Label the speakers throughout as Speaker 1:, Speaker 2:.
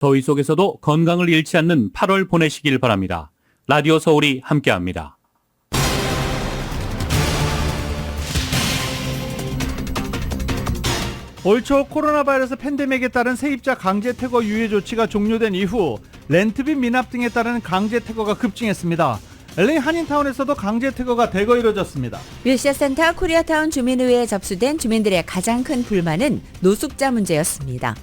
Speaker 1: 더위 속에서도 건강을 잃지 않는 8월 보내시길 바랍니다. 라디오 서울이 함께합니다.
Speaker 2: 올 초 코로나 바이러스 팬데믹에 따른 세입자 강제 퇴거 유예 조치가 종료된 이후 렌트비 미납 등에 따른 강제 퇴거가 급증했습니다. LA 한인타운에서도 강제 퇴거가 대거 이뤄졌습니다.
Speaker 3: 윌시아센터 코리아타운 주민의회에 접수된 주민들의 가장 큰 불만은 노숙자 문제였습니다.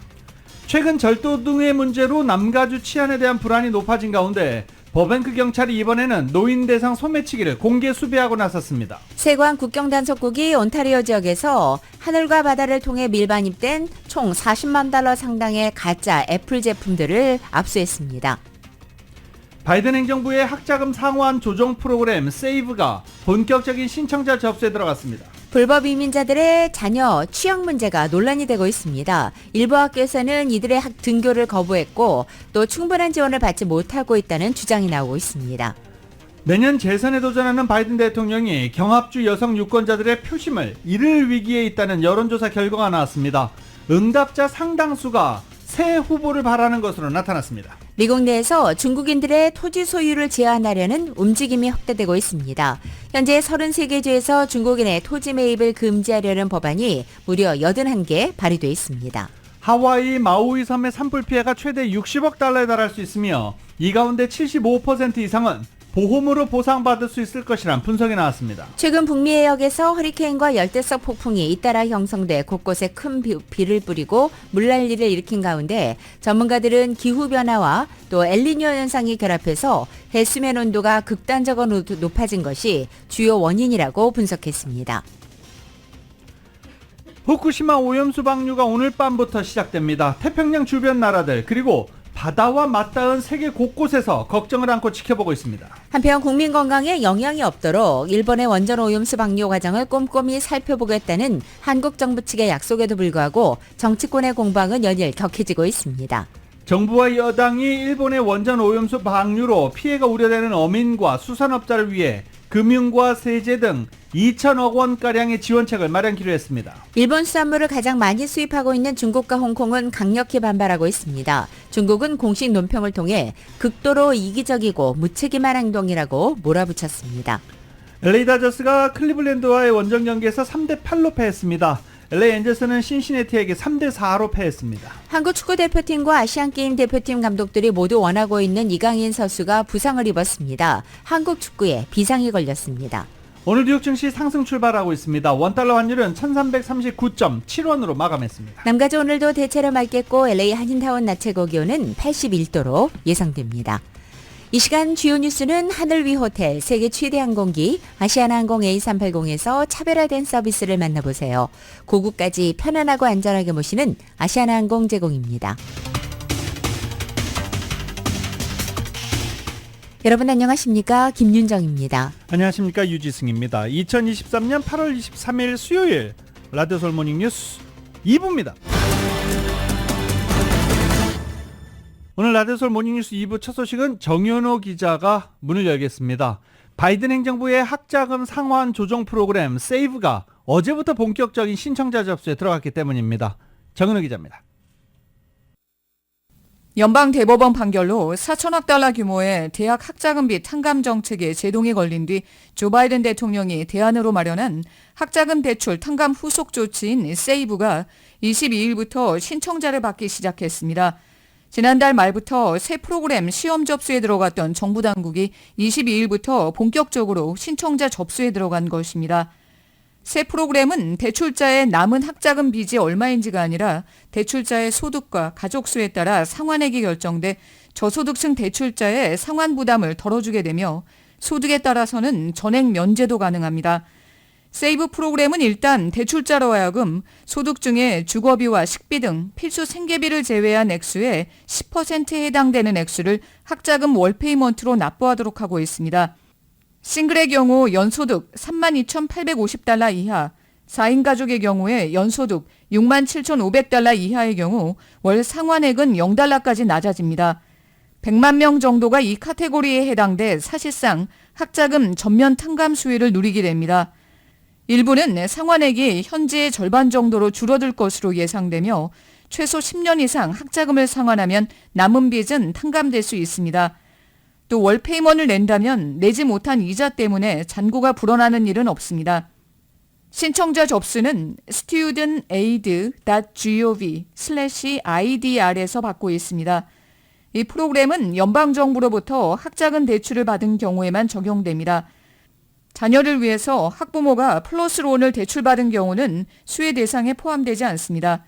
Speaker 2: 최근 절도 등의 문제로 남가주 치안에 대한 불안이 높아진 가운데 버뱅크 경찰이 이번에는 노인 대상 소매치기를 공개 수배하고 나섰습니다.
Speaker 3: 세관 국경단속국이 온타리오 지역에서 하늘과 바다를 통해 밀반입된 총 40만 달러 상당의 가짜 애플 제품들을 압수했습니다.
Speaker 2: 바이든 행정부의 학자금 상환 조정 프로그램 세이브가 본격적인 신청자 접수에 들어갔습니다.
Speaker 3: 불법 이민자들의 자녀 취학 문제가 논란이 되고 있습니다. 일부 학교에서는 이들의 등교를 거부했고 또 충분한 지원을 받지 못하고 있다는 주장이 나오고 있습니다.
Speaker 2: 내년 재선에 도전하는 바이든 대통령이 경합주 여성 유권자들의 표심을 잃을 위기에 있다는 여론조사 결과가 나왔습니다. 응답자 상당수가 새 후보를 바라는 것으로 나타났습니다.
Speaker 3: 미국 내에서 중국인들의 토지 소유를 제한하려는 움직임이 확대되고 있습니다. 현재 33개 주에서 중국인의 토지 매입을 금지하려는 법안이 무려 81개 발의돼 있습니다.
Speaker 2: 하와이 마우이 섬의 산불 피해가 최대 60억 달러에 달할 수 있으며 이 가운데 75% 이상은 보험으로 보상받을 수 있을 것이란 분석이 나왔습니다.
Speaker 3: 최근 북미 해역에서 허리케인과 열대성 폭풍이 잇따라 형성돼 곳곳에 큰 비를 뿌리고 물난리를 일으킨 가운데 전문가들은 기후변화와 또 엘니뇨 현상이 결합해서 해수면 온도가 극단적으로 높아진 것이 주요 원인이라고 분석했습니다.
Speaker 2: 후쿠시마 오염수 방류가 오늘 밤부터 시작됩니다. 태평양 주변 나라들 그리고 바다와 맞닿은 세계 곳곳에서 걱정을 안고 지켜보고 있습니다.
Speaker 3: 한편 국민 건강에 영향이 없도록 일본의 원전 오염수 방류 과정을 꼼꼼히 살펴보겠다는 한국 정부 측의 약속에도 불구하고 정치권의 공방은 연일 격해지고 있습니다.
Speaker 2: 정부와 여당이 일본의 원전 오염수 방류로 피해가 우려되는 어민과 수산업자를 위해 금융과 세제 등 2천억 원가량의 지원책을 마련키로 했습니다.
Speaker 3: 일본 수산물을 가장 많이 수입하고 있는 중국과 홍콩은 강력히 반발하고 있습니다. 중국은 공식 논평을 통해 극도로 이기적이고 무책임한 행동이라고 몰아붙였습니다.
Speaker 2: LA 다저스가 클리블랜드와의 원정 경기에서 3대8로 패했습니다. LA 엔젤스는 신시내티에게 3대4로 패했습니다.
Speaker 3: 한국 축구대표팀과 아시안게임 대표팀 감독들이 모두 원하고 있는 이강인 선수가 부상을 입었습니다. 한국 축구에 비상이 걸렸습니다.
Speaker 2: 오늘 뉴욕 증시 상승 출발하고 있습니다. 원달러 환율은 1339.7원으로 마감했습니다.
Speaker 3: 남가주 오늘도 대체로 맑겠고 LA 한인타운 낮 최고 기온은 81도로 예상됩니다. 이 시간 주요 뉴스는 하늘 위 호텔, 세계 최대 항공기 아시아나항공 A380에서 차별화된 서비스를 만나보세요. 고국까지 편안하고 안전하게 모시는 아시아나항공 제공입니다. 여러분 안녕하십니까? 김윤정입니다.
Speaker 2: 안녕하십니까? 유지승입니다. 2023년 8월 23일 수요일 라디오 서울 모닝 뉴스 2부입니다. 오늘 라디오 서울 모닝뉴스 2부 첫 소식은 정현호 기자가 문을 열겠습니다. 바이든 행정부의 학자금 상환 조정 프로그램 세이브가 어제부터 본격적인 신청자 접수에 들어갔기 때문입니다. 정현호 기자입니다.
Speaker 4: 연방대법원 판결로 4천억 달러 규모의 대학 학자금비 탕감 정책에 제동이 걸린 뒤 조 바이든 대통령이 대안으로 마련한 학자금 대출 탕감 후속 조치인 세이브가 22일부터 신청자를 받기 시작했습니다. 지난달 말부터 새 프로그램 시험 접수에 들어갔던 정부 당국이 22일부터 본격적으로 신청자 접수에 들어간 것입니다. 새 프로그램은 대출자의 남은 학자금 빚이 얼마인지가 아니라 대출자의 소득과 가족 수에 따라 상환액이 결정돼 저소득층 대출자의 상환 부담을 덜어주게 되며 소득에 따라서는 전액 면제도 가능합니다. 세이브 프로그램은 일단 대출자로 하여금 소득 중에 주거비와 식비 등 필수 생계비를 제외한 액수의 10%에 해당되는 액수를 학자금 월페이먼트로 납부하도록 하고 있습니다. 싱글의 경우 연소득 32,850달러 이하, 4인 가족의 경우에 연소득 67,500달러 이하의 경우 월 상환액은 0달러까지 낮아집니다. 100만 명 정도가 이 카테고리에 해당돼 사실상 학자금 전면 탕감 수혜를 누리게 됩니다. 일부는 상환액이 현재의 절반 정도로 줄어들 것으로 예상되며 최소 10년 이상 학자금을 상환하면 남은 빚은 탕감될 수 있습니다. 또 월페이먼을 낸다면 내지 못한 이자 때문에 잔고가 불어나는 일은 없습니다. 신청자 접수는 studentaid.gov/idr에서 받고 있습니다. 이 프로그램은 연방정부로부터 학자금 대출을 받은 경우에만 적용됩니다. 자녀를 위해서 학부모가 플러스론을 대출받은 경우는 수혜 대상에 포함되지 않습니다.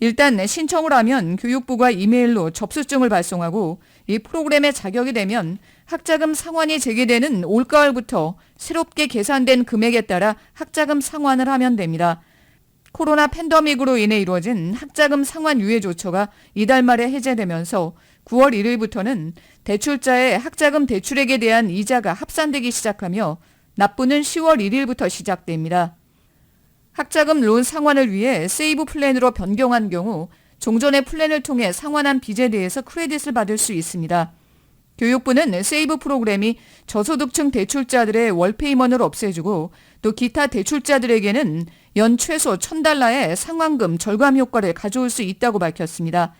Speaker 4: 일단 신청을 하면 교육부가 이메일로 접수증을 발송하고 이 프로그램에 자격이 되면 학자금 상환이 재개되는 올가을부터 새롭게 계산된 금액에 따라 학자금 상환을 하면 됩니다. 코로나 팬데믹으로 인해 이루어진 학자금 상환 유예 조처가 이달 말에 해제되면서 9월 1일부터는 대출자의 학자금 대출액에 대한 이자가 합산되기 시작하며 납부는 10월 1일부터 시작됩니다. 학자금 론 상환을 위해 세이브 플랜으로 변경한 경우 종전의 플랜을 통해 상환한 빚에 대해서 크레딧을 받을 수 있습니다. 교육부는 세이브 프로그램이 저소득층 대출자들의 월페이먼을 없애주고 또 기타 대출자들에게는 연 최소 $1,000의 상환금 절감 효과를 가져올 수 있다고 밝혔습니다.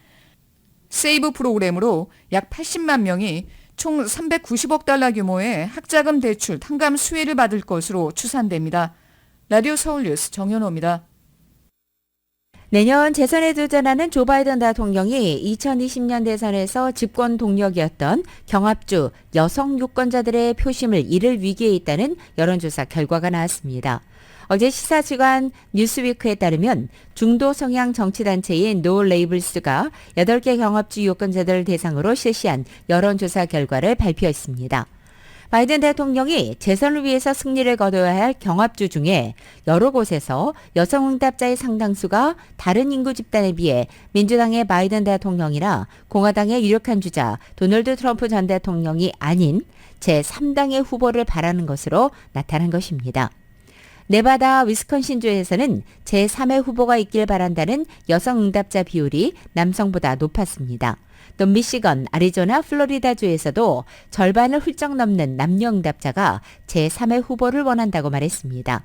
Speaker 4: 세이브 프로그램으로 약 80만 명이 총 $390억 규모의 학자금 대출 탕감 수혜를 받을 것으로 추산됩니다. 라디오 서울 뉴스 정현호입니다.
Speaker 3: 내년 재선에 도전하는 조 바이든 대통령이 2020년 대선에서 집권 동력이었던 경합주 여성 유권자들의 표심을 잃을 위기에 있다는 여론조사 결과가 나왔습니다. 어제 시사주간 뉴스위크에 따르면 중도 성향 정치단체인 노 레이블스가 8개 경합주 유권자들을 대상으로 실시한 여론조사 결과를 발표했습니다. 바이든 대통령이 재선을 위해서 승리를 거둬야 할 경합주 중에 여러 곳에서 여성 응답자의 상당수가 다른 인구 집단에 비해 민주당의 바이든 대통령이나 공화당의 유력한 주자 도널드 트럼프 전 대통령이 아닌 제3당의 후보를 바라는 것으로 나타난 것입니다. 네바다, 위스콘신주에서는 제3의 후보가 있길 바란다는 여성 응답자 비율이 남성보다 높았습니다. 또 미시건, 아리조나, 플로리다주에서도 절반을 훌쩍 넘는 남녀 응답자가 제3의 후보를 원한다고 말했습니다.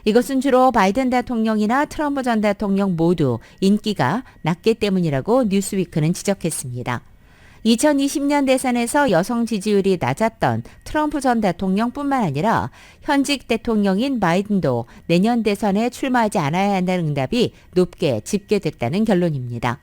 Speaker 3: 이것은 주로 바이든 대통령이나 트럼프 전 대통령 모두 인기가 낮기 때문이라고 뉴스위크는 지적했습니다. 2020년 대선에서 여성 지지율이 낮았던 트럼프 전 대통령뿐만 아니라 현직 대통령인 바이든도 내년 대선에 출마하지 않아야 한다는 응답이 높게 집계됐다는 결론입니다.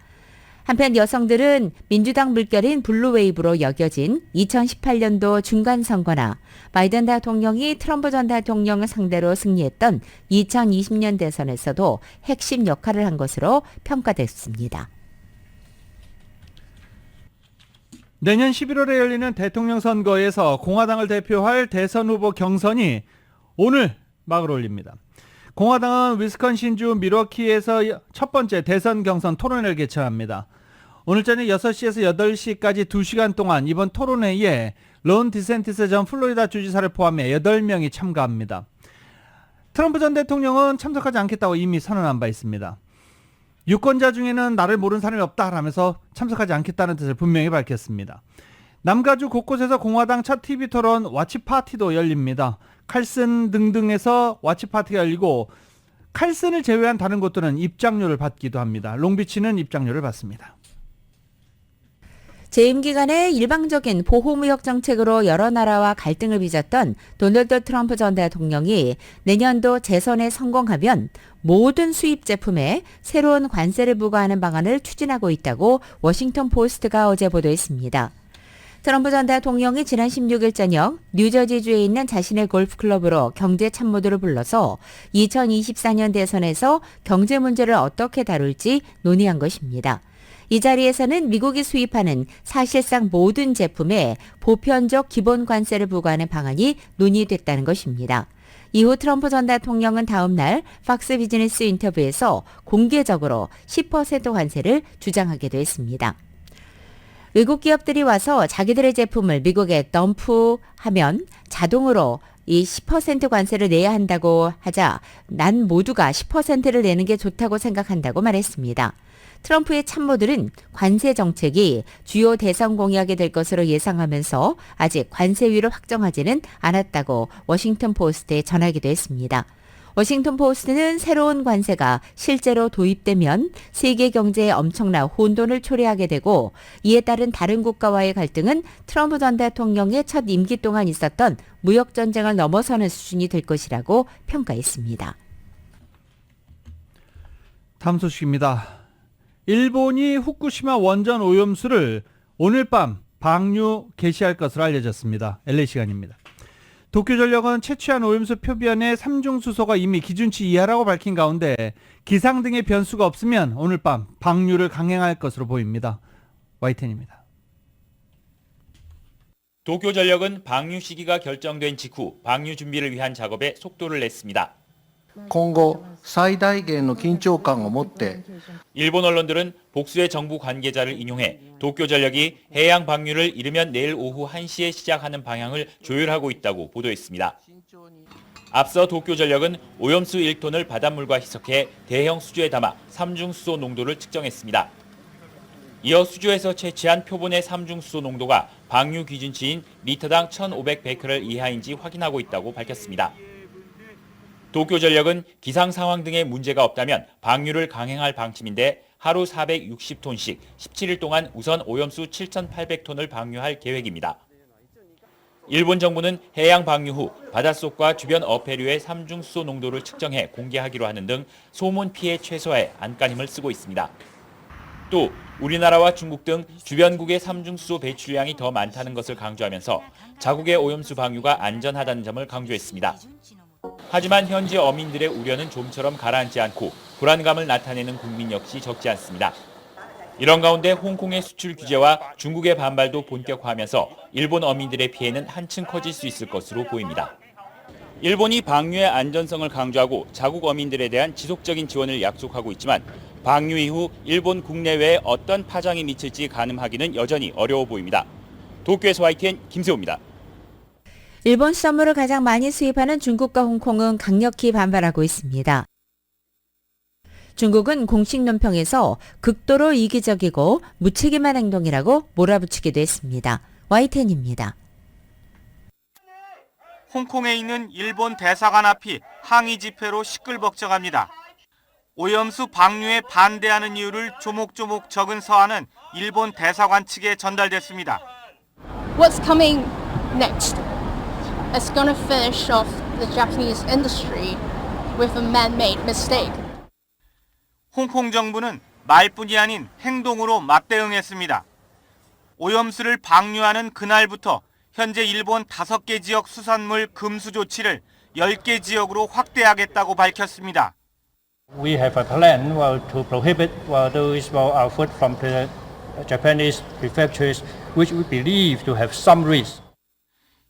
Speaker 3: 한편 여성들은 민주당 물결인 블루웨이브로 여겨진 2018년도 중간선거나 바이든 대통령이 트럼프 전 대통령을 상대로 승리했던 2020년 대선에서도 핵심 역할을 한 것으로 평가됐습니다.
Speaker 2: 내년 11월에 열리는 대통령 선거에서 공화당을 대표할 대선 후보 경선이 오늘 막을 올립니다. 공화당은 위스콘신주 밀워키에서 첫 번째 대선 경선 토론회를 개최합니다. 오늘 저녁 6시에서 8시까지 2시간 동안 이번 토론회에 론 디센티스 전 플로리다 주지사를 포함해 8명이 참가합니다. 트럼프 전 대통령은 참석하지 않겠다고 이미 선언한 바 있습니다. 유권자 중에는 나를 모르는 사람이 없다 라면서 참석하지 않겠다는 뜻을 분명히 밝혔습니다. 남가주 곳곳에서 공화당 첫 TV 토론 와치파티도 열립니다. 칼슨 등등에서 와치파티가 열리고 칼슨을 제외한 다른 곳들은 입장료를 받기도 합니다. 롱비치는 입장료를 받습니다.
Speaker 3: 재임 기간에 일방적인 보호무역 정책으로 여러 나라와 갈등을 빚었던 도널드 트럼프 전 대통령이 내년도 재선에 성공하면 모든 수입 제품에 새로운 관세를 부과하는 방안을 추진하고 있다고 워싱턴 포스트가 어제 보도했습니다. 트럼프 전 대통령이 지난 16일 저녁 뉴저지주에 있는 자신의 골프클럽으로 경제 참모들을 불러서 2024년 대선에서 경제 문제를 어떻게 다룰지 논의한 것입니다. 이 자리에서는 미국이 수입하는 사실상 모든 제품에 보편적 기본 관세를 부과하는 방안이 논의됐다는 것입니다. 이후 트럼프 전 대통령은 다음 날 팍스 비즈니스 인터뷰에서 공개적으로 10% 관세를 주장하기도 했습니다. 외국 기업들이 와서 자기들의 제품을 미국에 덤프하면 자동으로 이 10% 관세를 내야 한다고 하자 난 모두가 10%를 내는 게 좋다고 생각한다고 말했습니다. 트럼프의 참모들은 관세 정책이 주요 대선 공약이 될 것으로 예상하면서 아직 관세율을 확정하지는 않았다고 워싱턴 포스트에 전하기도 했습니다. 워싱턴 포스트는 새로운 관세가 실제로 도입되면 세계 경제에 엄청난 혼돈을 초래하게 되고 이에 따른 다른 국가와의 갈등은 트럼프 전 대통령의 첫 임기 동안 있었던 무역 전쟁을 넘어서는 수준이 될 것이라고 평가했습니다.
Speaker 2: 다음 소식입니다. 일본이 후쿠시마 원전 오염수를 오늘 밤 방류 개시할 것으로 알려졌습니다. LA 시간입니다. 도쿄전력은 채취한 오염수 표변의 삼중수소가 이미 기준치 이하라고 밝힌 가운데 기상 등의 변수가 없으면 오늘 밤 방류를 강행할 것으로 보입니다. YTN입니다.
Speaker 5: 도쿄전력은 방류 시기가 결정된 직후 방류 준비를 위한 작업에 속도를 냈습니다.
Speaker 6: 今後最大限の緊張感を持って
Speaker 5: 일본 언론들은 복수의 정부 관계자를 인용해 도쿄전력이 해양 방류를 이르면 내일 오후 1시에 시작하는 방향을 조율하고 있다고 보도했습니다. 앞서 도쿄전력은 오염수 1톤을 바닷물과 희석해 대형 수조에 담아 삼중수소 농도를 측정했습니다. 이어 수조에서 채취한 표본의 삼중수소 농도가 방류 기준치인 리터당 1,500베크럴 이하인지 확인하고 있다고 밝혔습니다. 도쿄전력은 기상 상황 등의 문제가 없다면 방류를 강행할 방침인데 하루 460톤씩 17일 동안 우선 오염수 7,800톤을 방류할 계획입니다. 일본 정부는 해양 방류 후 바닷속과 주변 어패류의 삼중수소 농도를 측정해 공개하기로 하는 등 소문 피해 최소화에 안간힘을 쓰고 있습니다. 또 우리나라와 중국 등 주변국의 삼중수소 배출량이 더 많다는 것을 강조하면서 자국의 오염수 방류가 안전하다는 점을 강조했습니다. 하지만 현지 어민들의 우려는 좀처럼 가라앉지 않고 불안감을 나타내는 국민 역시 적지 않습니다. 이런 가운데 홍콩의 수출 규제와 중국의 반발도 본격화하면서 일본 어민들의 피해는 한층 커질 수 있을 것으로 보입니다. 일본이 방류의 안전성을 강조하고 자국 어민들에 대한 지속적인 지원을 약속하고 있지만 방류 이후 일본 국내외에 어떤 파장이 미칠지 가늠하기는 여전히 어려워 보입니다. 도쿄에서 YTN 김세호입니다.
Speaker 3: 일본 썸물을 가장 많이 수입하는 중국과 홍콩은 강력히 반발하고 있습니다. 중국은 공식 논평에서 극도로 이기적이고 무책임한 행동이라고 몰아붙이기도 했습니다. YTN입니다.
Speaker 7: 홍콩에 있는 일본 대사관 앞이 항의 집회로 시끌벅적합니다. 오염수 방류에 반대하는 이유를 조목조목 적은 서한은 일본 대사관 측에 전달됐습니다.
Speaker 8: What's coming next? It's going to finish off the Japanese industry with a man-made mistake.
Speaker 7: 홍콩 정부는 말뿐이 아닌 행동으로 맞대응했습니다. 오염수를 방류하는 그날부터 현재 일본 5개 지역 수산물 금수 조치를 10개 지역으로 확대하겠다고 밝혔습니다.
Speaker 9: We have a plan to prohibit those food from the Japanese prefectures, which we believe to have some risk.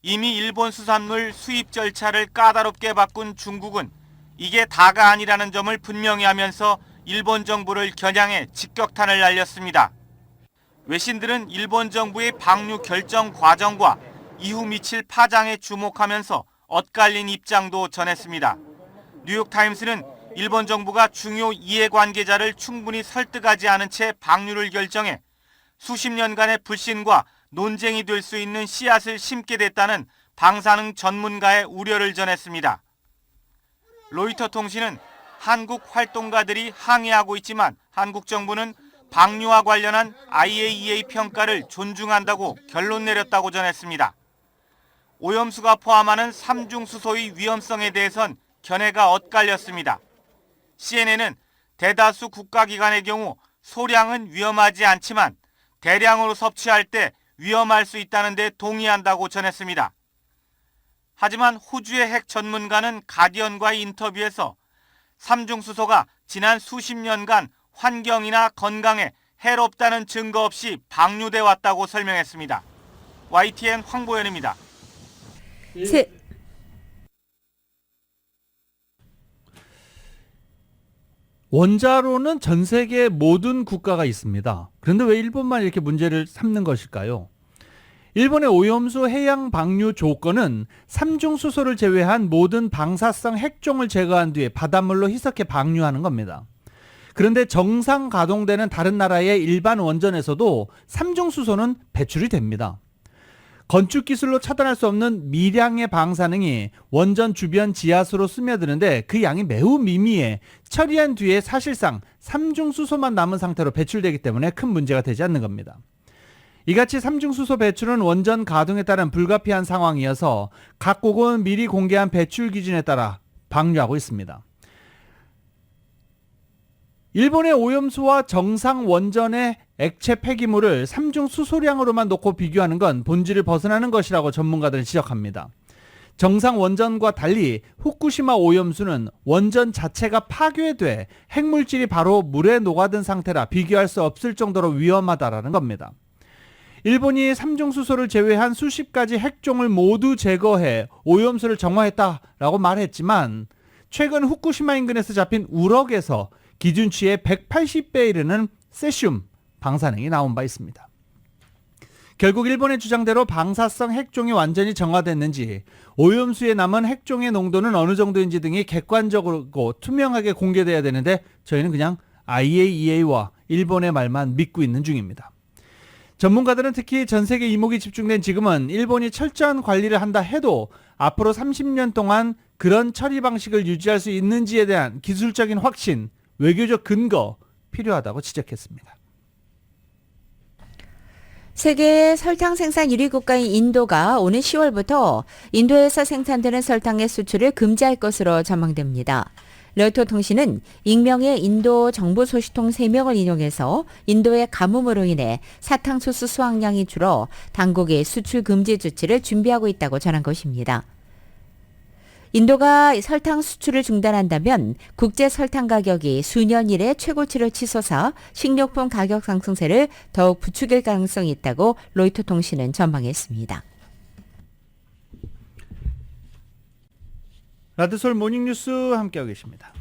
Speaker 7: 이미 일본 수산물 수입 절차를 까다롭게 바꾼 중국은 이게 다가 아니라는 점을 분명히 하면서 일본 정부를 겨냥해 직격탄을 날렸습니다. 외신들은 일본 정부의 방류 결정 과정과 이후 미칠 파장에 주목하면서 엇갈린 입장도 전했습니다. 뉴욕타임스는 일본 정부가 중요 이해관계자를 충분히 설득하지 않은 채 방류를 결정해 수십 년간의 불신과 논쟁이 될 수 있는 씨앗을 심게 됐다는 방사능 전문가의 우려를 전했습니다. 로이터 통신은 한국 활동가들이 항의하고 있지만 한국 정부는 방류와 관련한 IAEA 평가를 존중한다고 결론 내렸다고 전했습니다. 오염수가 포함하는 삼중수소의 위험성에 대해선 견해가 엇갈렸습니다. CNN은 대다수 국가기관의 경우 소량은 위험하지 않지만 대량으로 섭취할 때 위험할 수 있다는 데 동의한다고 전했습니다. 하지만 호주의 핵 전문가는 가디언과의 인터뷰에서 삼중수소가 지난 수십 년간 환경이나 건강에 해롭다는 증거 없이 방류돼 왔다고 설명했습니다. YTN 황보현입니다.
Speaker 2: 원자로는 전 세계 모든 국가가 있습니다. 그런데 왜 일본만 이렇게 문제를 삼는 것일까요? 일본의 오염수 해양 방류 조건은 삼중수소를 제외한 모든 방사성 핵종을 제거한 뒤에 바닷물로 희석해 방류하는 겁니다. 그런데 정상 가동되는 다른 나라의 일반 원전에서도 삼중수소는 배출이 됩니다. 건축 기술로 차단할 수 없는 미량의 방사능이 원전 주변 지하수로 스며드는데 그 양이 매우 미미해 처리한 뒤에 사실상 삼중수소만 남은 상태로 배출되기 때문에 큰 문제가 되지 않는 겁니다. 이같이 삼중수소 배출은 원전 가동에 따른 불가피한 상황이어서 각국은 미리 공개한 배출 기준에 따라 방류하고 있습니다. 일본의 오염수와 정상 원전의 액체 폐기물을 삼중수소량으로만 놓고 비교하는 건 본질을 벗어나는 것이라고 전문가들은 지적합니다. 정상 원전과 달리 후쿠시마 오염수는 원전 자체가 파괴돼 핵물질이 바로 물에 녹아든 상태라 비교할 수 없을 정도로 위험하다라는 겁니다. 일본이 삼중수소를 제외한 수십 가지 핵종을 모두 제거해 오염수를 정화했다라고 말했지만 최근 후쿠시마 인근에서 잡힌 우럭에서 기준치의 180배에 이르는 세슘 방사능이 나온 바 있습니다. 결국 일본의 주장대로 방사성 핵종이 완전히 정화됐는지 오염수에 남은 핵종의 농도는 어느 정도인지 등이 객관적이고 투명하게 공개돼야 되는데 저희는 그냥 IAEA와 일본의 말만 믿고 있는 중입니다. 전문가들은 특히 전 세계 이목이 집중된 지금은 일본이 철저한 관리를 한다 해도 앞으로 30년 동안 그런 처리 방식을 유지할 수 있는지에 대한 기술적인 확신, 외교적 근거 필요하다고 지적했습니다.
Speaker 3: 세계 설탕 생산 1위 국가인 인도가 오는 10월부터 인도에서 생산되는 설탕의 수출을 금지할 것으로 전망됩니다. 로이터 통신은 익명의 인도 정부 소식통 3명을 인용해서 인도의 가뭄으로 인해 사탕수수 수확량이 줄어 당국이 수출 금지 조치를 준비하고 있다고 전한 것입니다. 인도가 설탕 수출을 중단한다면 국제 설탕 가격이 수년 이래 최고치를 치솟아 식료품 가격 상승세를 더욱 부추길 가능성이 있다고 로이터 통신은 전망했습니다.
Speaker 2: 라디오서울 모닝뉴스 함께하고 계십니다.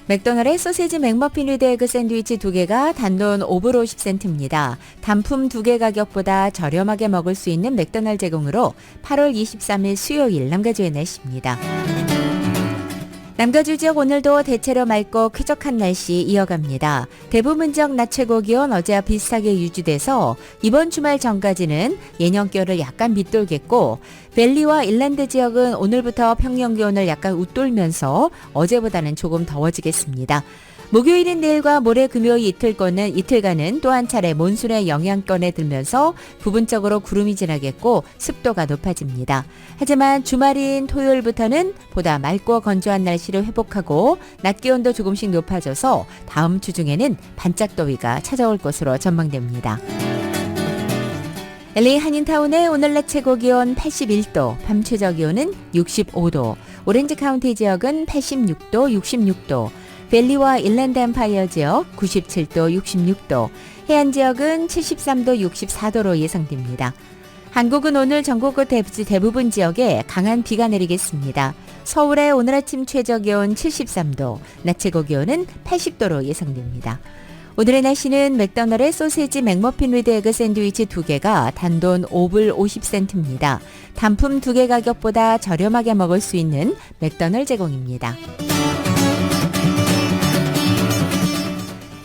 Speaker 3: 맥도날드의 소세지 맥머핀 위드 에그 샌드위치 2개가 단돈 5불 50센트입니다. 단품 2개 가격보다 저렴하게 먹을 수 있는 맥도날드 제공으로 8월 23일 수요일 남가주에 내십니다. 남가주 지역 오늘도 대체로 맑고 쾌적한 날씨 이어갑니다. 대부분 지역 낮 최고 기온 어제와 비슷하게 유지돼서 이번 주말 전까지는 예년겨울을 약간 밑돌겠고 밸리와 인랜드 지역은 오늘부터 평년 기온을 약간 웃돌면서 어제보다는 조금 더워지겠습니다. 목요일인 내일과 모레 금요일 이틀간은 또 한 차례 몬순의 영향권에 들면서 부분적으로 구름이 지나겠고 습도가 높아집니다. 하지만 주말인 토요일부터는 보다 맑고 건조한 날씨를 회복하고 낮 기온도 조금씩 높아져서 다음 주 중에는 반짝 더위가 찾아올 것으로 전망됩니다. LA 한인타운의 오늘 낮 최고 기온 81도, 밤 최저 기온은 65도, 오렌지 카운티 지역은 86도, 66도, 밸리와 인랜드 엠파이어 지역 97도, 66도, 해안 지역은 73도, 64도로 예상됩니다. 한국은 오늘 전국 대부분 지역에 강한 비가 내리겠습니다. 서울의 오늘 아침 최저 기온 73도, 낮 최고 기온은 80도로 예상됩니다. 오늘의 날씨는 맥도날드의 소세지 맥머핀 위드 에그 샌드위치 2개가 단돈 5불 50센트입니다. 단품 2개 가격보다 저렴하게 먹을 수 있는 맥도날드 제공입니다.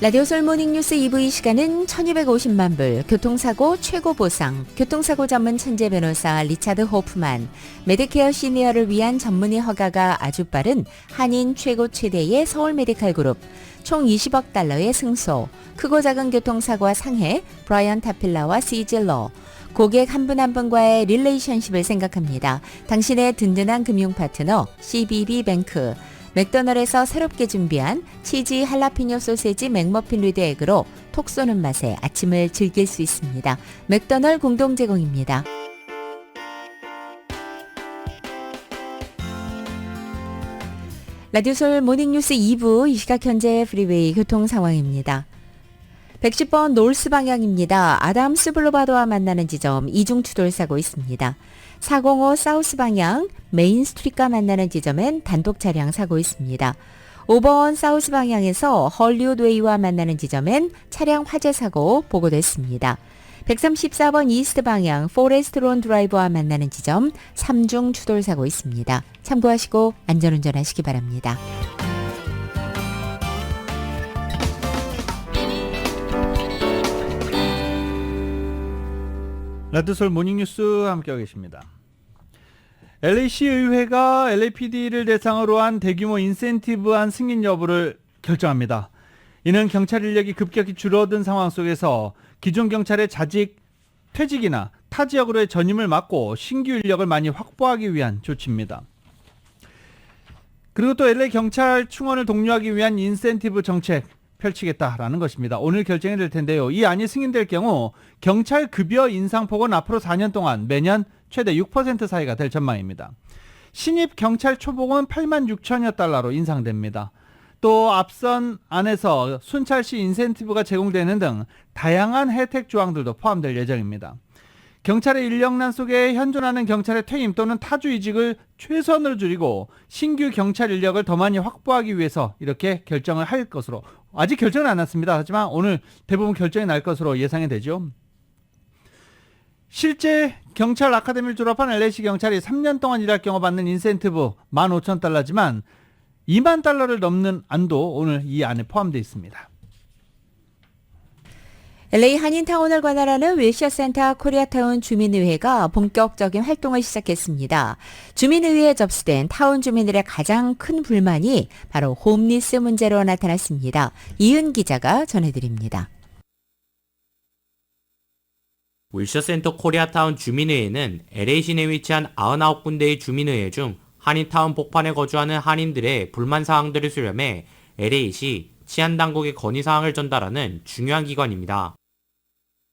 Speaker 3: 라디오솔 모닝뉴스 2부 이 시간은 1250만 불, 교통사고 최고 보상, 교통사고 전문 천재 변호사 리차드 호프만, 메디케어 시니어를 위한 전문의 허가가 아주 빠른 한인 최고 최대의 서울 메디칼 그룹, 총 20억 달러의 승소, 크고 작은 교통사고와 상해, 브라이언 타필라와 시질러, 고객 한 분 한 분과의 릴레이션십을 생각합니다. 당신의 든든한 금융 파트너 CBB뱅크, 맥도날드에서 새롭게 준비한 치즈 할라피뇨 소세지 맥머핀 위드 에그로 톡 쏘는 맛에 아침을 즐길 수 있습니다. 맥도날드 공동 제공입니다. 라디오솔 모닝뉴스 2부 이 시각 현재 프리웨이 교통 상황입니다. 110번 노스 방향입니다. 아담스 블루바드와 만나는 지점 이중 추돌사고 있습니다. 405 사우스 방향 메인 스트리트과 만나는 지점엔 단독 차량 사고 있습니다. 5번 사우스 방향에서 헐리우드 웨이와 만나는 지점엔 차량 화재 사고 보고됐습니다. 134번 이스트 방향 포레스트론 드라이브와 만나는 지점 3중 추돌 사고 있습니다. 참고하시고 안전운전하시기 바랍니다.
Speaker 2: 라디오서울 모닝뉴스 함께하고 계십니다. LA시 의회가 LAPD를 대상으로 한 대규모 인센티브안 승인 여부를 결정합니다. 이는 경찰 인력이 급격히 줄어든 상황 속에서 기존 경찰의 자직, 퇴직이나 타 지역으로의 전임을 막고 신규 인력을 많이 확보하기 위한 조치입니다. 그리고 또 LA 경찰 충원을 독려하기 위한 인센티브 정책 펼치겠다라는 것입니다. 오늘 결정이 될 텐데요. 이 안이 승인될 경우 경찰 급여 인상폭은 앞으로 4년 동안 매년 최대 6% 사이가 될 전망입니다. 신입 경찰 초봉은 8만 6천여 달러로 인상됩니다. 또 앞선 안에서 순찰시 인센티브가 제공되는 등 다양한 혜택 조항들도 포함될 예정입니다. 경찰의 인력난 속에 현존하는 경찰의 퇴임 또는 타주 이직을 최선으로 줄이고 신규 경찰 인력을 더 많이 확보하기 위해서 이렇게 결정을 할 것으로, 아직 결정은 안 났습니다. 하지만 오늘 대부분 결정이 날 것으로 예상이 되죠. 실제 경찰 아카데미를 졸업한 LA시 경찰이 3년 동안 일할 경우 받는 인센티브 15,000달러지만 2만 달러를 넘는 안도 오늘 이 안에 포함되어 있습니다.
Speaker 3: LA 한인타운을 관할하는 윌셔센터 코리아타운 주민의회가 본격적인 활동을 시작했습니다. 주민의회에 접수된 타운 주민들의 가장 큰 불만이 바로 홈리스 문제로 나타났습니다. 이은 기자가 전해드립니다.
Speaker 10: 윌셔센터 코리아타운 주민의회는 LA 시내에 위치한 99군데의 주민의회 중 한인타운 복판에 거주하는 한인들의 불만 사항들을 수렴해 LA시 치안당국의 건의사항을 전달하는 중요한 기관입니다.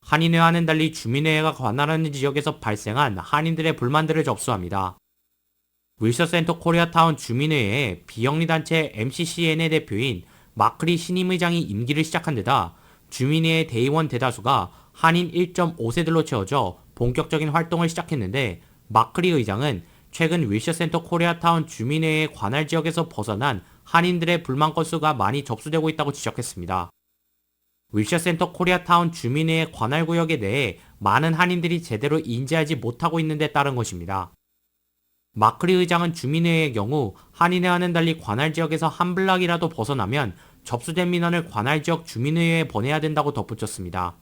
Speaker 10: 한인회와는 달리 주민회가 관할하는 지역에서 발생한 한인들의 불만들을 접수합니다. 윌셔센터 코리아타운 주민회의 비영리단체 MCCN의 대표인 마크리 신임의장이 임기를 시작한 데다 주민회의 대의원 대다수가 한인 1.5세들로 채워져 본격적인 활동을 시작했는데, 마크리 의장은 최근 윌셔센터 코리아타운 주민회의 관할 지역에서 벗어난 한인들의 불만 건수가 많이 접수되고 있다고 지적했습니다. 윌셔센터 코리아타운 주민회의 관할 구역에 대해 많은 한인들이 제대로 인지하지 못하고 있는 데 따른 것입니다. 마크리 의장은 주민회의 경우 한인회와는 달리 관할 지역에서 한 블락이라도 벗어나면 접수된 민원을 관할 지역 주민회의에 보내야 된다고 덧붙였습니다.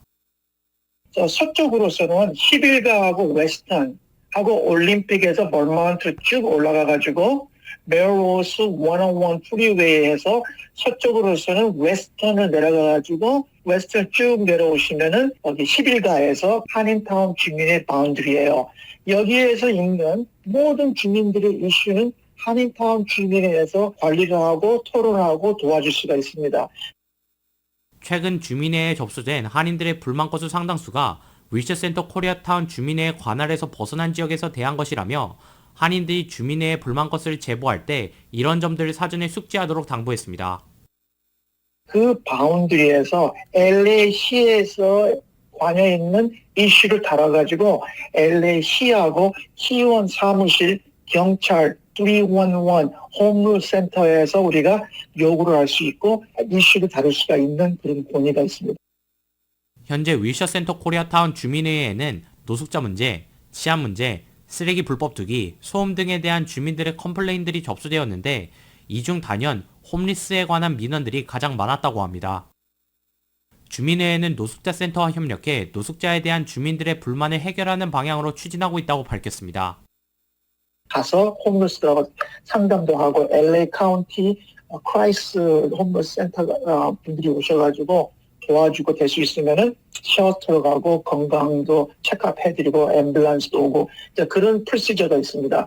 Speaker 11: 서쪽으로서는 11가하고 웨스턴하고 올림픽에서 멀먼트 쭉 올라가가지고 멜로스 101 프리웨이에서 서쪽으로서는 웨스턴을 내려가가지고 웨스턴 쭉 내려오시면은 여기 11가에서 한인타운 주민의 바운드리예요. 여기에서 있는 모든 주민들의 이슈는 한인타운 주민회에서 관리를 하고 토론하고 도와줄 수가 있습니다.
Speaker 10: 최근 주민회에 접수된 한인들의 불만 건수 상당수가 윌셔센터 코리아타운 주민회의 관할에서 벗어난 지역에서 대한 것이라며, 한인들이 주민회의 불만 건수를 제보할 때 이런 점들을 사전에 숙지하도록 당부했습니다.
Speaker 11: 그 바운드리에서 LA시에서 관여 있는 이슈를 다뤄가지고 LA시하고 시의원 사무실, 경찰, 311 홈룰 센터에서 우리가 요구를 할 수 있고 이슈를 다룰 수가 있는 그런 권위가 있습니다.
Speaker 10: 현재 윌셔센터 코리아타운 주민회의에는 노숙자 문제, 치안 문제, 쓰레기 불법 투기, 소음 등에 대한 주민들의 컴플레인들이 접수되었는데, 이 중 단연 홈리스에 관한 민원들이 가장 많았다고 합니다. 주민회의는 노숙자 센터와 협력해 노숙자에 대한 주민들의 불만을 해결하는 방향으로 추진하고 있다고 밝혔습니다.
Speaker 11: 가서 홈리스들하고 상담도 하고 LA 카운티 크라이스 홈리스 센터 분들이 오셔가지고 도와주고 될 수 있으면은 쉘터 가고 건강도 체크업해드리고 앰뷸런스도 오고 그런 프로시저가 있습니다.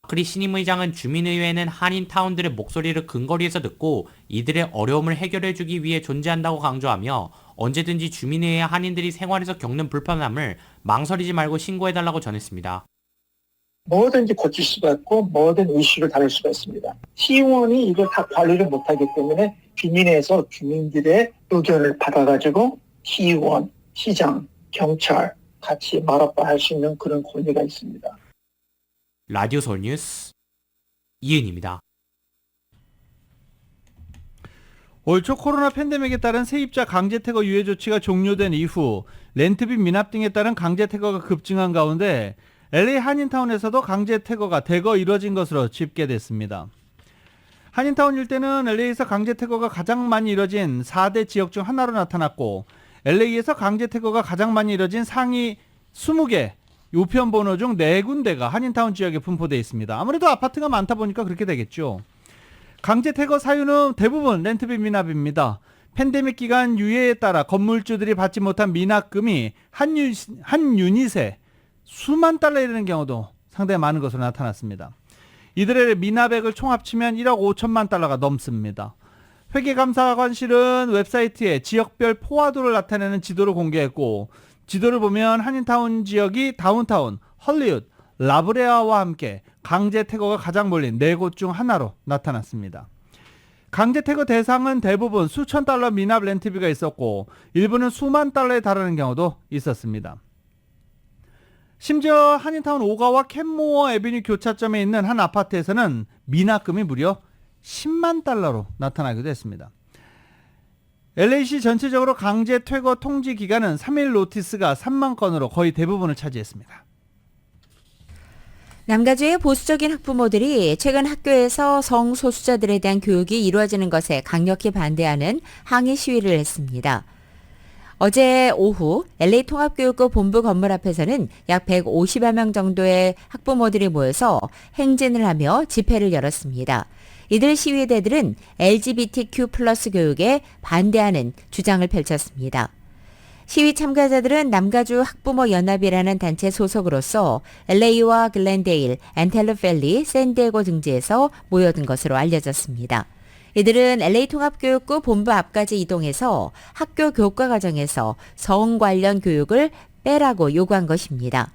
Speaker 10: 마크리 신임의장은 주민의회는 한인타운들의 목소리를 근거리에서 듣고 이들의 어려움을 해결해주기 위해 존재한다고 강조하며, 언제든지 주민회의 한인들이 생활에서 겪는 불편함을 망설이지 말고 신고해달라고 전했습니다.
Speaker 11: 뭐든지 고칠 수가 있고 뭐든 이슈를 다룰 수가 있습니다. 시의원이 이걸 다 관리를 못하기 때문에 주민회에서 주민들의 의견을 받아가지고 시의원, 시장, 경찰 같이 말아봐 할 수 있는 그런 권위가 있습니다.
Speaker 10: 라디오 서울 뉴스 이은입니다.
Speaker 2: 올 초 코로나 팬데믹에 따른 세입자 강제 퇴거 유예 조치가 종료된 이후 렌트비 미납 등에 따른 강제 퇴거가 급증한 가운데 LA 한인타운에서도 강제 퇴거가 대거 이뤄진 것으로 집계됐습니다. 한인타운 일대는 LA에서 강제 퇴거가 가장 많이 이뤄진 4대 지역 중 하나로 나타났고 LA에서 강제 퇴거가 가장 많이 이뤄진 상위 20개 우편 번호 중 4군데가 한인타운 지역에 분포되어 있습니다. 아무래도 아파트가 많다 보니까 그렇게 되겠죠. 강제 퇴거 사유는 대부분 렌트비 미납입니다. 팬데믹 기간 유예에 따라 건물주들이 받지 못한 미납금이 한 유닛에 수만 달러에 이르는 경우도 상당히 많은 것으로 나타났습니다. 이들의 미납액을 총합치면 1억 5천만 달러가 넘습니다. 회계감사관실은 웹사이트에 지역별 포화도를 나타내는 지도를 공개했고 지도를 보면 한인타운 지역이 다운타운, 헐리우드, 라브레아와 함께 강제 퇴거가 가장 몰린 4곳 중 하나로 나타났습니다. 강제 퇴거 대상은 대부분 수천 달러 미납 렌트비가 있었고 일부는 수만 달러에 달하는 경우도 있었습니다. 심지어 한인타운 오가와 캔모어 애비뉴 교차점에 있는 한 아파트에서는 미납금이 무려 10만 달러로 나타나기도 했습니다. LA시 전체적으로 강제 퇴거 통지 기간은 3일 노티스가 3만 건으로 거의 대부분을 차지했습니다.
Speaker 3: 남가주의 보수적인 학부모들이 최근 학교에서 성소수자들에 대한 교육이 이루어지는 것에 강력히 반대하는 항의 시위를 했습니다. 어제 오후 LA 통합교육부 본부 건물 앞에서는 약 150여 명 정도의 학부모들이 모여서 행진을 하며 집회를 열었습니다. 이들 시위대들은 LGBTQ+ 교육에 반대하는 주장을 펼쳤습니다. 시위 참가자들은 남가주 학부모 연합이라는 단체 소속으로서 LA와 글렌데일, 앤텔러밸리, 샌디에고 등지에서 모여든 것으로 알려졌습니다. 이들은 LA 통합교육부 본부 앞까지 이동해서 학교 교과 과정에서 성 관련 교육을 빼라고 요구한 것입니다.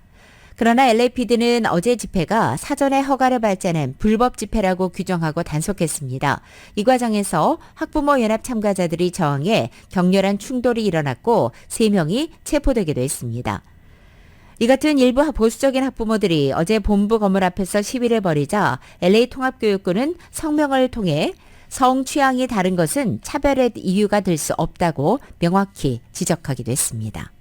Speaker 3: 그러나 LAPD는 어제 집회가 사전에 허가를 받지 않은 불법 집회라고 규정하고 단속했습니다. 이 과정에서 학부모 연합 참가자들이 저항해 격렬한 충돌이 일어났고 3명이 체포되기도 했습니다. 이 같은 일부 보수적인 학부모들이 어제 본부 건물 앞에서 시위를 벌이자 LA 통합교육부는 성명을 통해 성 취향이 다른 것은 차별의 이유가 될 수 없다고 명확히 지적하기도 했습니다.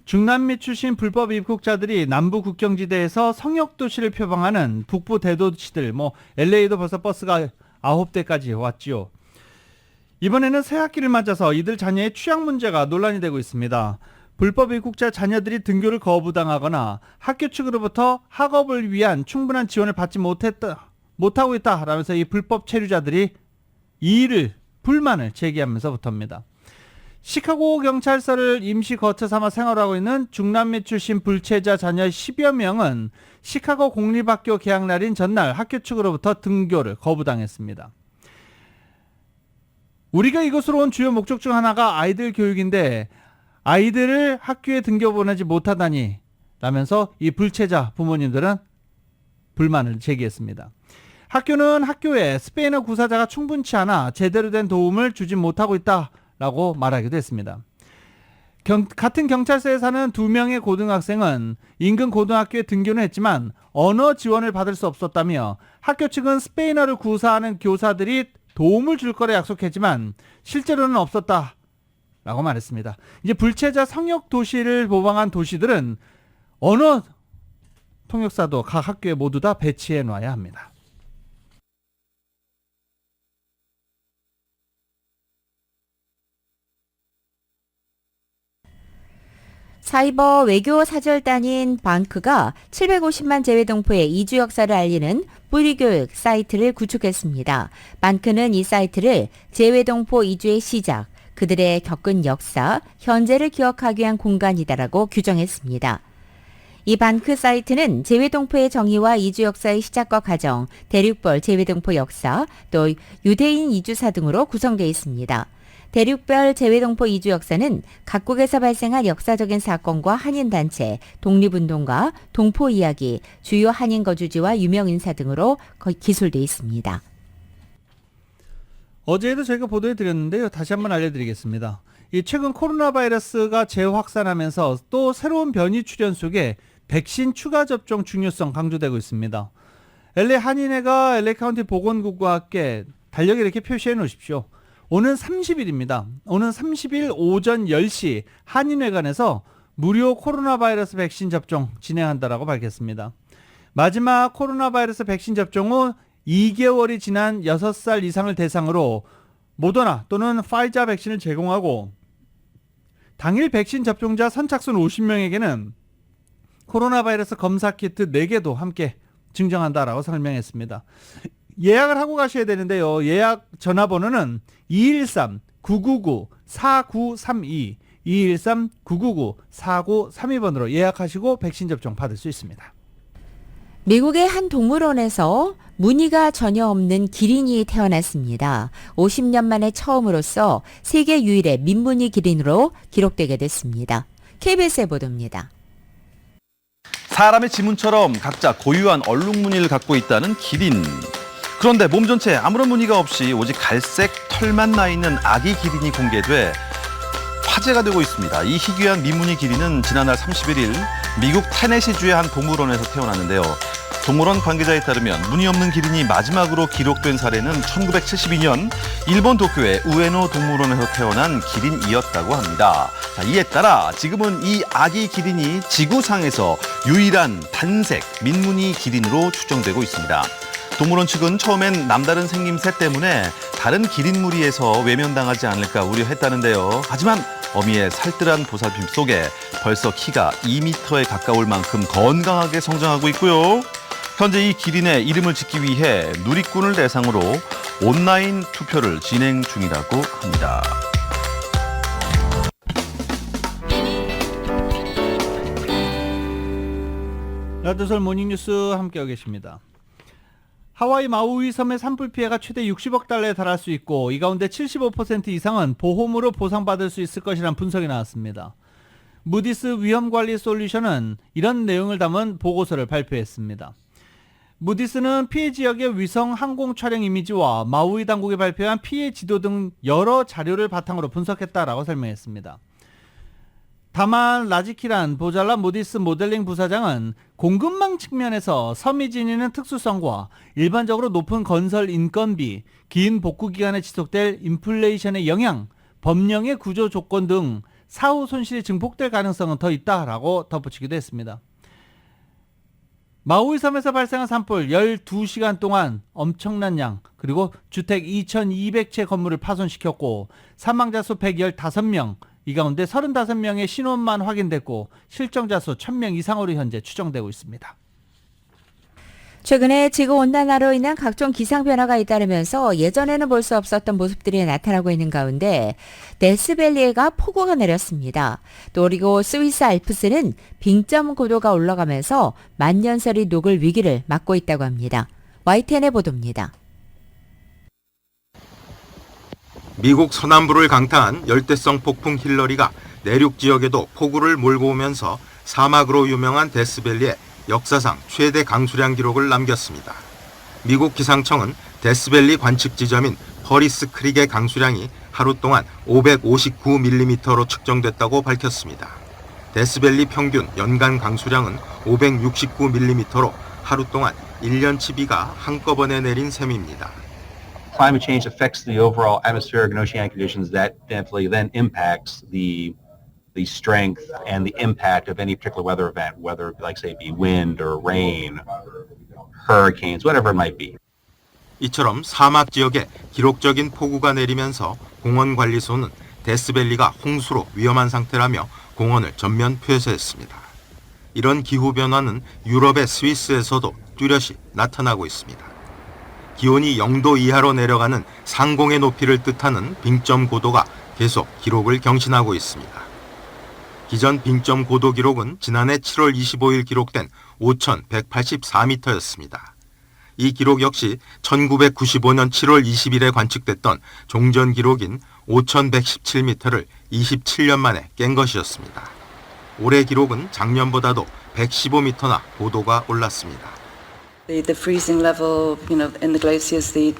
Speaker 2: 중남미 출신 불법 입국자들이 남부 국경지대에서 성역도시를 표방하는 북부 대도시들, LA도 벌써 버스가 9대까지 왔지요. 이번에는 새학기를 맞아서 이들 자녀의 취향 문제가 논란이 되고 있습니다. 불법 입국자 자녀들이 등교를 거부당하거나 학교 측으로부터 학업을 위한 충분한 지원을 받지 못하고 있다라면서 이 불법 체류자들이 불만을 제기하면서부터입니다. 시카고 경찰서를 임시 거처 삼아 생활하고 있는 중남미 출신 불체자 자녀 10여 명은 시카고 공립학교 개학 날인 전날 학교 측으로부터 등교를 거부당했습니다. 우리가 이곳으로 온 주요 목적 중 하나가 아이들 교육인데 아이들을 학교에 등교 보내지 못하다니 라면서 이 불체자 부모님들은 불만을 제기했습니다. 학교는 학교에 스페인어 구사자가 충분치 않아 제대로 된 도움을 주지 못하고 있다라고 말하기도 했습니다. 같은 경찰서에 사는 2명의 고등학생은 인근 고등학교에 등교는 했지만 언어 지원을 받을 수 없었다며 학교 측은 스페인어를 구사하는 교사들이 도움을 줄 거라 약속했지만 실제로는 없었다라고 말했습니다. 이제 불체자 성역 도시를 보방한 도시들은 언어 통역사도 각 학교에 모두 다 배치해 놔야 합니다.
Speaker 3: 사이버 외교 사절단인 방크가 750만 재외동포의 이주 역사를 알리는 뿌리교육 사이트를 구축했습니다. 방크는 이 사이트를 재외동포 이주의 시작, 그들의 겪은 역사, 현재를 기억하기 위한 공간이다라고 규정했습니다. 이 방크 사이트는 재외동포의 정의와 이주 역사의 시작과 과정, 대륙별 재외동포 역사, 또 유대인 이주사 등으로 구성되어 있습니다. 대륙별 재외동포 이주 역사는 각국에서 발생한 역사적인 사건과 한인단체, 독립운동가, 동포 이야기, 주요 한인 거주지와 유명인사 등으로 기술되어 있습니다.
Speaker 2: 어제도 저희가 보도해드렸는데요. 다시 한번 알려드리겠습니다. 이 최근 코로나 바이러스가 재확산하면서 또 새로운 변이 출현 속에 백신 추가 접종 중요성 강조되고 있습니다. LA 한인회가 LA 카운티 보건국과 함께 달력에 이렇게 표시해 놓으십시오. 오는 30일입니다. 오는 30일 오전 10시 한인회관에서 무료 코로나 바이러스 백신 접종 진행한다라고 밝혔습니다. 마지막 코로나 바이러스 백신 접종 후 2개월이 지난 6살 이상을 대상으로 모더나 또는 파이자 백신을 제공하고 당일 백신 접종자 선착순 50명에게는 코로나 바이러스 검사 키트 4개도 함께 증정한다라고 설명했습니다. 예약을 하고 가셔야 되는데요. 예약 전화번호는 213-999-4932 213-999-4932번으로 예약하시고 백신 접종 받을 수 있습니다.
Speaker 3: 미국의 한 동물원에서 무늬가 전혀 없는 기린이 태어났습니다. 50년 만에 처음으로서 세계 유일의 민무늬 기린으로 기록되게 됐습니다. KBS의 보도입니다.
Speaker 12: 사람의 지문처럼 각자 고유한 얼룩무늬를 갖고 있다는 기린. 그런데 몸 전체에 아무런 무늬가 없이 오직 갈색 털만 나 있는 아기 기린이 공개돼 화제가 되고 있습니다. 이 희귀한 미무늬 기린은 지난달 31일 미국 테네시주의 한 동물원에서 태어났는데요. 동물원 관계자에 따르면 무늬 없는 기린이 마지막으로 기록된 사례는 1972년 일본 도쿄의 우에노 동물원에서 태어난 기린이었다고 합니다. 자, 이에 따라 지금은 이 아기 기린이 지구상에서 유일한 단색 민무늬 기린으로 추정되고 있습니다. 동물원 측은 처음엔 남다른 생김새 때문에 다른 기린 무리에서 외면당하지 않을까 우려했다는데요. 하지만 어미의 살뜰한 보살핌 속에 벌써 키가 2m에 가까울 만큼 건강하게 성장하고 있고요. 현재 이 기린의 이름을 짓기 위해 누리꾼을 대상으로 온라인 투표를 진행 중이라고 합니다.
Speaker 2: 라디오설 모닝뉴스 함께하고 계십니다. 하와이 마우이 섬의 산불 피해가 최대 60억 달러에 달할 수 있고 이 가운데 75% 이상은 보험으로 보상받을 수 있을 것이라는 분석이 나왔습니다. 무디스 위험관리 솔루션은 이런 내용을 담은 보고서를 발표했습니다. 무디스는 피해 지역의 위성 항공 촬영 이미지와 마우이 당국이 발표한 피해 지도 등 여러 자료를 바탕으로 분석했다라고 설명했습니다. 다만 라지키란 보잘라 무디스 모델링 부사장은 공급망 측면에서 섬이 지니는 특수성과 일반적으로 높은 건설 인건비, 긴 복구 기간에 지속될 인플레이션의 영향, 법령의 구조 조건 등 사후 손실이 증폭될 가능성은 더 있다라고 덧붙이기도 했습니다. 마우이 섬에서 발생한 산불 12시간 동안 엄청난 양, 그리고 주택 2,200채 건물을 파손시켰고 사망자 수 115명, 이 가운데 35명의 신원만 확인됐고 실종자 수 1,000명 이상으로 현재 추정되고 있습니다.
Speaker 3: 최근에 지구온난화로 인한 각종 기상변화가 잇따르면서 예전에는 볼 수 없었던 모습들이 나타나고 있는 가운데 데스밸리가 폭우가 내렸습니다. 또 그리고 스위스 알프스는 빙점 고도가 올라가면서 만년설이 녹을 위기를 맞고 있다고 합니다. YTN의 보도입니다.
Speaker 13: 미국 서남부를 강타한 열대성 폭풍 힐러리가 내륙 지역에도 폭우를 몰고 오면서 사막으로 유명한 데스밸리에 역사상 최대 강수량 기록을 남겼습니다. 미국 기상청은 데스밸리 관측 지점인 퍼리스 크릭의 강수량이 하루 동안 559mm로 측정됐다고 밝혔습니다. 데스밸리 평균 연간 강수량은 569mm로 하루 동안 1년치 비가 한꺼번에 내린 셈입니다.
Speaker 14: Climate change affects the overall atmospheric and oceanic conditions that definitely then impacts the strength and the impact of any particular weather event, whether like say be wind or rain, hurricanes, whatever it might be.
Speaker 13: 이처럼 사막 지역에 기록적인 폭우가 내리면서 공원관리소는 데스밸리가 홍수로 위험한 상태라며 공원을 전면 폐쇄했습니다. 이런 기후변화는 유럽의 스위스에서도 뚜렷이 나타나고 있습니다. 기온이 0도 이하로 내려가는 상공의 높이를 뜻하는 빙점 고도가 계속 기록을 경신하고 있습니다. 기존 빙점 고도 기록은 지난해 7월 25일 기록된 5,184m였습니다. 이 기록 역시 1995년 7월 20일에 관측됐던 종전 기록인 5,117m를 27년 만에 깬 것이었습니다. 올해 기록은 작년보다도 115m나 고도가 올랐습니다.
Speaker 15: The freezing level, in the glaciers, the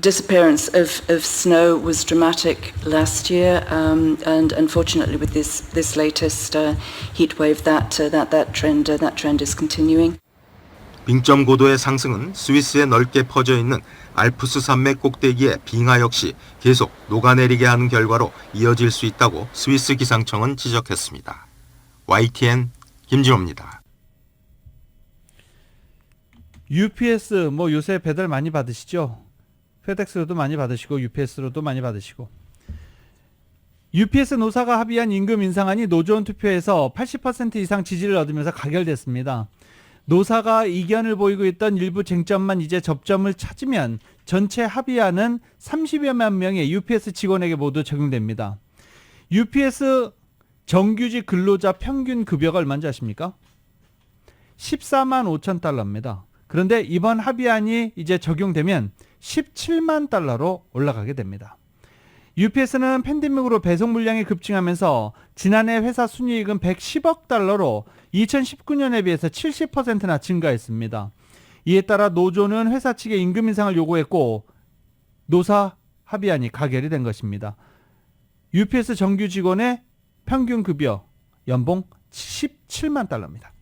Speaker 15: disappearance of snow was dramatic last year, and unfortunately, with this latest heat wave, that trend is continuing.
Speaker 13: 빙점 고도의 상승은 스위스에 넓게 퍼져 있는 알프스 산맥 꼭대기의 빙하 역시 계속 녹아내리게 하는 결과로 이어질 수 있다고 스위스 기상청은 지적했습니다. YTN 김진호입니다.
Speaker 2: UPS 요새 배달 많이 받으시죠? 페덱스로도 많이 받으시고 UPS로도 많이 받으시고. UPS 노사가 합의한 임금 인상안이 노조원 투표에서 80% 이상 지지를 얻으면서 가결됐습니다. 노사가 이견을 보이고 있던 일부 쟁점만 이제 접점을 찾으면 전체 합의안은 30여만 명의 UPS 직원에게 모두 적용됩니다. UPS 정규직 근로자 평균 급여가 얼마인지 아십니까? 14만 5천 달러입니다. 그런데 이번 합의안이 이제 적용되면 17만 달러로 올라가게 됩니다. UPS는 팬데믹으로 배송 물량이 급증하면서 지난해 회사 순이익은 110억 달러로 2019년에 비해서 70%나 증가했습니다. 이에 따라 노조는 회사 측에 임금 인상을 요구했고 노사 합의안이 가결이 된 것입니다. UPS 정규 직원의 평균 급여 연봉 17만 달러입니다.